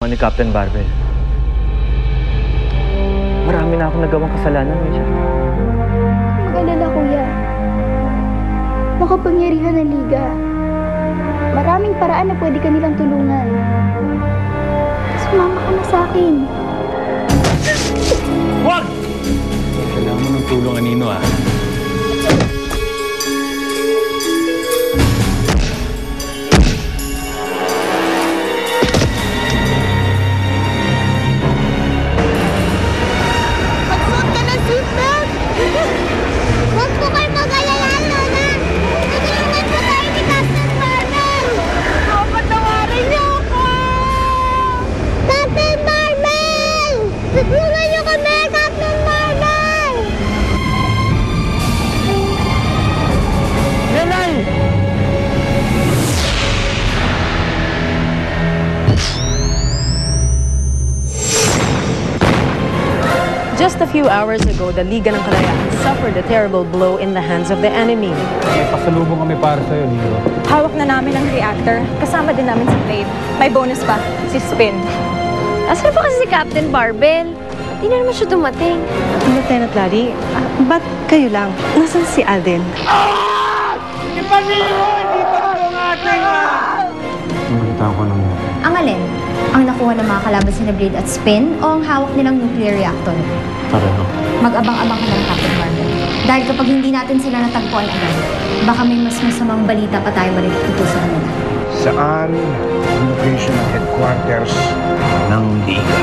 ni Captain Barbel. Marami na akong nagawang kasalanan, Major. Mag-alala, kuya. Makapangyarihan ng liga. Maraming paraan na pwede ka nilang tulungan. Sumama ka na sa akin. Wag! Kailangan mo ng tulong, Anino, ah. Magsuot ka ng seatbelt! Huwag po kayo mag-alala, Lola! Natulungan po tayo ni Captain Barbel! Patawarin niyo ako! Captain Barbel! Tulungan niyo kami, Captain Barbel! Nenay! Just a few hours ago, the Liga ng Kalayaan suffered a terrible blow in the hands of the enemy. May pasalubong kami para sa'yo, Nero. Hawak na namin ang reactor. Kasama din namin si Blade. May bonus pa, si Spin. Asan pa kasi si Captain Barbel? Di na naman siya dumating. Lieutenant Larry, ba't kayo lang? Nasaan si Alden? Kumalitaan ko ng... Ang alin? Ang nakuha ng mga kalaban si Blade at Spin o ang hawak nilang nuclear reactor? Pareho. Mag-abang-abang ka ng Captain Barbel. Dahil kapag hindi natin sila natagpuan agad, baka may mas masamang balita pa tayo maritututo sa kanila. Saan ang location ng headquarters ng Liga?